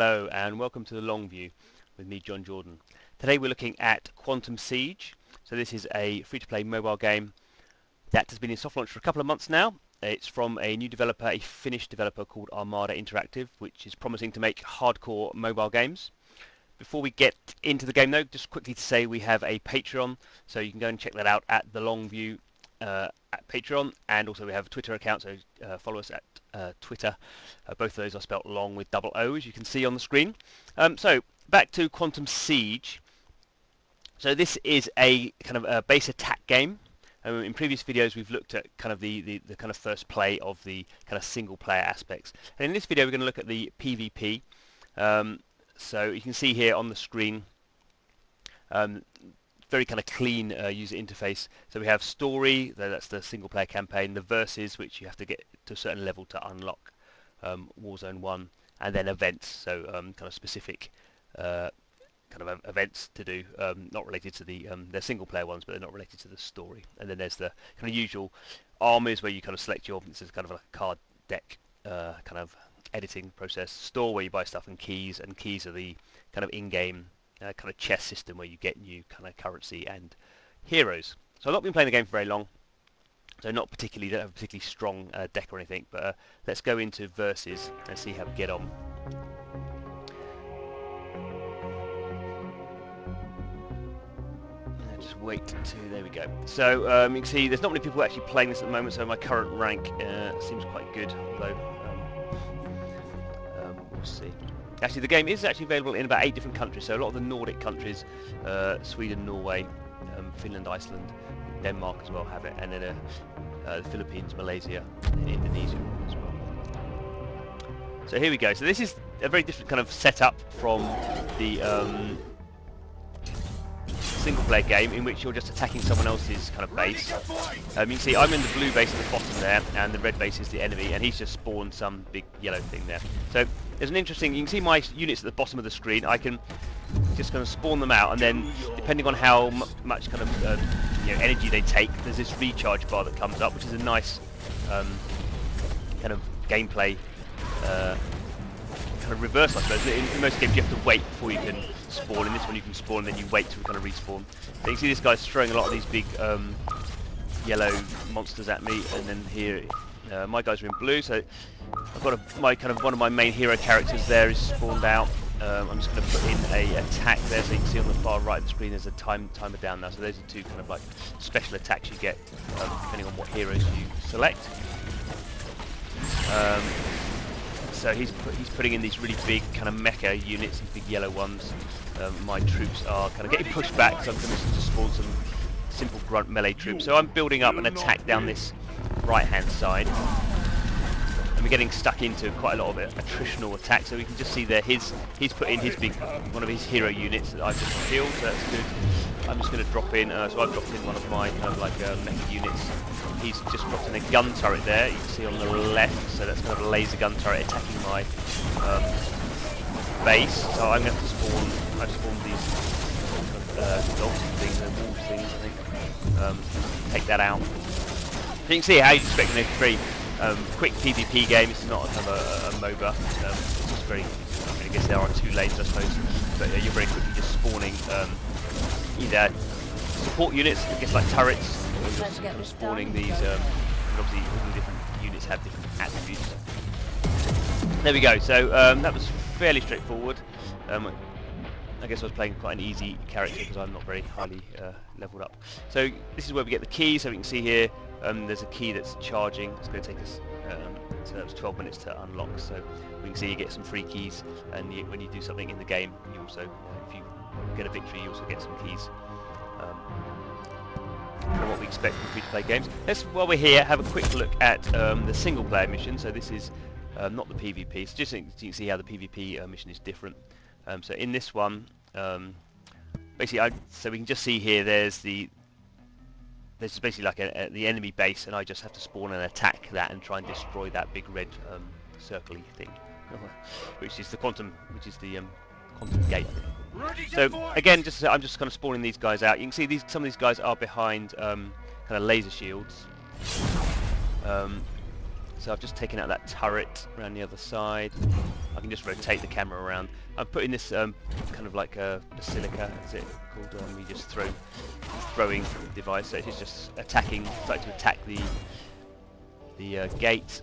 Hello and welcome to the Long View with me, Jon Jordan. Today we're looking at Quantum Siege. So this is a free-to-play mobile game that has been in soft launch for a couple of months now. It's from a new developer, a Finnish developer called Armada Interactive, which is promising to make hardcore mobile games. Before we get into the game though, just quickly to say we have a Patreon, so you can go and check that out at the Long View at Patreon, and also we have a Twitter account, so follow us at Twitter. Both of those are spelt long with double O, as you can see on the screen. So back to Quantum Siege. So this is a kind of a base attack game. In previous videos we've looked at kind of the kind of first play of the kind of single player aspects, and in this video we're going to look at the PvP. So you can see here on the screen very kind of clean user interface. So we have story, that's the single player campaign, the verses, which you have to get to a certain level to unlock, Warzone 1, and then events, so kind of specific kind of events to do, not related to the they're single player ones, but they're not related to the story. And then there's the kind of usual armies where you kind of select your, this is kind of like a card deck kind of editing process. Store where you buy stuff, and keys are the kind of in-game kind of chess system where you get new kind of currency and heroes. So I've not been playing the game for very long, so don't have a particularly strong deck or anything, but let's go into versus and see how we get on. Just wait to, there we go. So you can see there's not many people actually playing this at the moment, so my current rank seems quite good, although we'll see. Actually, the game is actually available in about 8 different countries, so a lot of the Nordic countries, Sweden, Norway, Finland, Iceland, Denmark as well have it, and then the Philippines, Malaysia, and Indonesia as well. So here we go. So this is a very different kind of setup from the single player game, in which you're just attacking someone else's kind of base. You can see I'm in the blue base at the bottom there, and the red base is the enemy, and he's just spawned some big yellow thing there. So there's an interesting, you can see my units at the bottom of the screen. I can just kind of spawn them out, and then depending on how much kind of energy they take, there's this recharge bar that comes up, which is a nice kind of gameplay kind of reverse, I suppose. In most games you have to wait before you can spawn. In this one you can spawn and then you wait to kind of respawn. So you can see this guy's throwing a lot of these big yellow monsters at me, and then here my guys are in blue. So I've got one of my main hero characters there is spawned out. I'm just going to put in a attack there, so you can see on the far right of the screen there's a timer down there. So those are 2 kind of like special attacks you get depending on what heroes you select. So he's putting in these really big kind of mecha units, these big yellow ones. My troops are kind of getting pushed back, so I'm going to spawn some simple grunt melee troops. So I'm building up an attack down this right-hand side, and we're getting stuck into quite a lot of attritional attacks. So we can just see there he's put in his one of his hero units that I've just killed, so that's good. I'm just going to drop in, so I've dropped in one of my kind of like mecha units. He's just dropped in a gun turret there, you can see on the left, so that's kind of a laser gun turret attacking my base. So I'm going to have to spawn, I've spawned these dogs things, wolf things I think, take that out. So you can see how you'd expect a very quick PvP game. It's not kind of a MOBA, it's just very, I guess there are 2 lanes I suppose, but you're very quickly just spawning either support units, I guess like turrets, or just kind of spawning these, obviously all the different units have different attributes. There we go, so that was fairly straightforward. I guess I was playing quite an easy character because I'm not very highly leveled up. So this is where we get the key, so we can see here there's a key that's charging. It's going to take us, so that was 12 minutes to unlock, so we can see you get some free keys, and when you do something in the game, you also, if you get a victory, you also get some keys. Kind of what we expect from free-to-play games. Let's, while we're here, have a quick look at the single-player mission. So this is not the PvP. So just so you can see how the PvP mission is different. So in this one, basically, so we can just see here. There's basically like the enemy base, and I just have to spawn and attack that and try and destroy that big red circly thing, which is the quantum gate. So again, I'm just kind of spawning these guys out. You can see some of these guys are behind kind of laser shields. So I've just taken out that turret around the other side. I can just rotate the camera around. I'm putting this kind of like a basilica, is it called? You just throwing device. So it's just attacking, starting to attack the gate.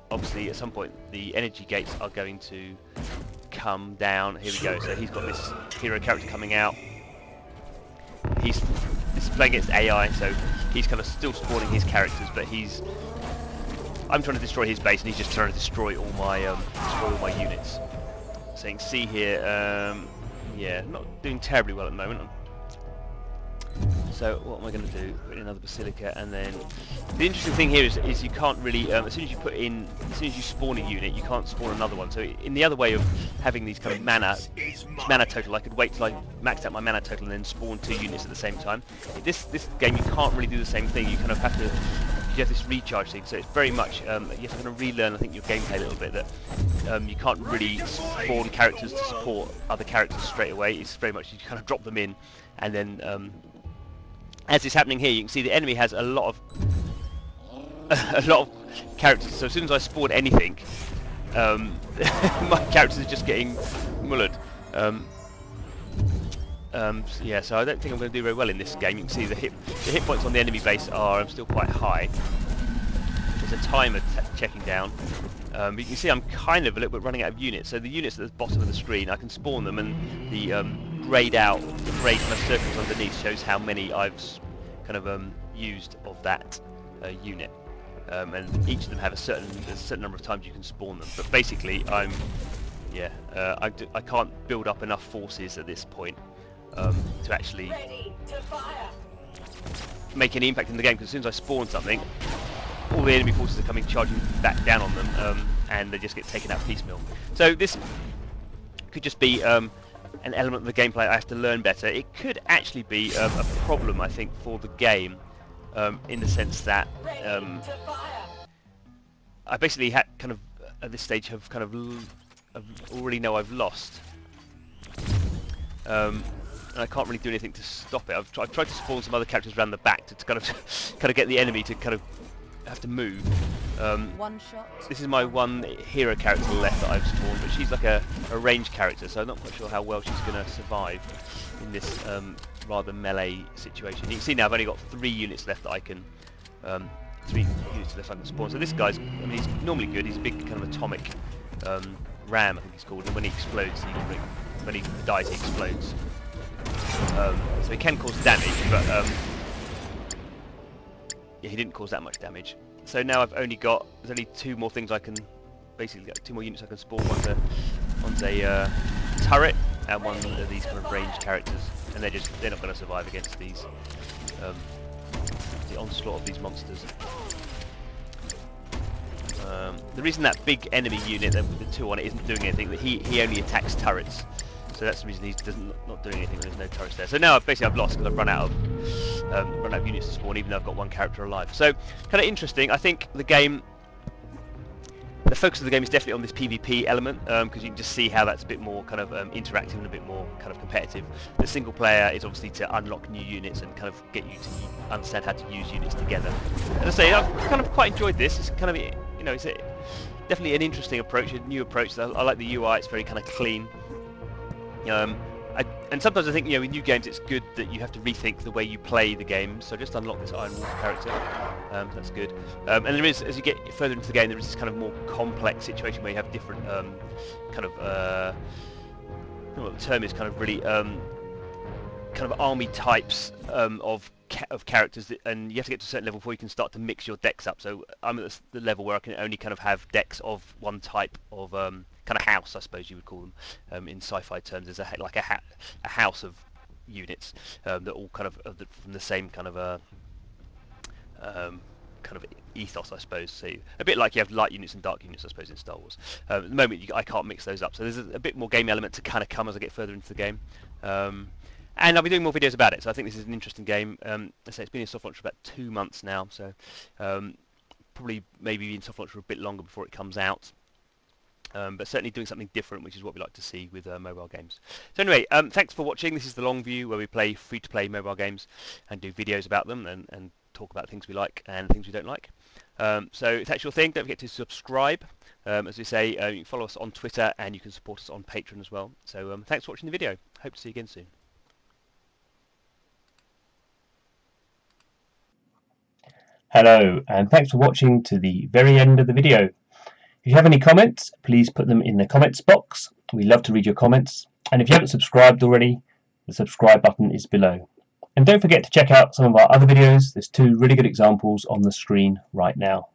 Obviously, at some point, the energy gates are going to come down. Here we go. So he's got this hero character coming out. This is playing against AI, so he's kind of still spawning his characters, but I'm trying to destroy his base, and he's just trying to destroy all my units. So you can see here, yeah, not doing terribly well at the moment. So what am I going to do? Put in another basilica, and then the interesting thing here is you can't really, as soon as you spawn a unit, you can't spawn another one. So in the other way of having these kind of mana total, I could wait till I maxed out my mana total and then spawn 2 units at the same time. This game you can't really do the same thing. You kind of have to. You have this recharge thing, so it's very much you have to kind of relearn, I think, your gameplay a little bit. That you can't really spawn characters to support other characters straight away. It's very much you kind of drop them in, and then as is happening here, you can see the enemy has a lot of characters. So as soon as I spawn anything, my characters are just getting mullered. Yeah, so I don't think I'm going to do very well in this game. You can see the hit points on the enemy base are still quite high. There's a timer checking down. But you can see I'm kind of a little bit running out of units. So the units at the bottom of the screen, I can spawn them, and the grayed kind of circles underneath shows how many I've kind of used of that unit. And each of them have there's a certain number of times you can spawn them. But basically, I can't build up enough forces at this point to actually make any impact in the game, because as soon as I spawn something, all the enemy forces are coming charging back down on them, and they just get taken out piecemeal. So this could just be an element of the gameplay I have to learn better. It could actually be a problem, I think, for the game, in the sense that I basically kind of at this stage have kind of already know I've lost. And I can't really do anything to stop it. I've tried to spawn some other characters around the back to kind of get the enemy to kind of have to move. One shot. This is my one hero character left that I've spawned, but she's like a ranged character, so I'm not quite sure how well she's going to survive in this rather melee situation. You can see now I've only got 3 units left that I can 3 units left I can spawn. So this guy's, I mean, he's normally good. He's a big kind of atomic ram, I think he's called, and when he explodes, when he dies, he explodes. So he can cause damage, but yeah, he didn't cause that much damage. So now I've only got, there's only 2 more things I can, basically 2 more units I can spawn. One's a turret, and one of these kind of ranged characters, and they're not going to survive against these the onslaught of these monsters. The reason that big enemy unit with the 2 on it isn't doing anything, that he only attacks turrets. So that's the reason he's not doing anything. There's no turrets there. So now I've lost because I've run out of units to spawn, even though I've got 1 character alive. So kind of interesting. I think the focus of the game is definitely on this PvP element, because you can just see how that's a bit more kind of interactive and a bit more kind of competitive. The single player is obviously to unlock new units and kind of get you to understand how to use units together. As I say, I've kind of quite enjoyed this. It's kind of, you know, it's definitely an interesting approach, a new approach. I like the UI. It's very kind of clean. And sometimes I think, you know, in new games it's good that you have to rethink the way you play the game. So just unlock this Iron Wolf character. That's good. And there is, as you get further into the game, there is this kind of more complex situation where you have different kind of I don't know what the term is, kind of really kind of army types of characters, and you have to get to a certain level before you can start to mix your decks up. So I'm at the level where I can only kind of have decks of one type of kind of house, I suppose you would call them in sci-fi terms. There's like a house of units that all kind of from the same kind of ethos, I suppose. So a bit like you have light units and dark units, I suppose, in Star Wars. At the moment, I can't mix those up, so there's a bit more game element to kind of come as I get further into the game. And I'll be doing more videos about it, so I think this is an interesting game. I say it's been in soft launch for about 2 months now, so probably maybe in soft launch for a bit longer before it comes out. But certainly doing something different, which is what we like to see with mobile games. So anyway, thanks for watching. This is the long view, where we play free-to-play mobile games and do videos about them and talk about things we like and things we don't like. So if that's your thing, don't forget to subscribe. As we say, you can follow us on Twitter and you can support us on Patreon as well. So thanks for watching the video. Hope to see you again soon. Hello, and thanks for watching to the very end of the video. If you have any comments, please put them in the comments box. We love to read your comments. And if you haven't subscribed already, the subscribe button is below. And don't forget to check out some of our other videos. There's 2 really good examples on the screen right now.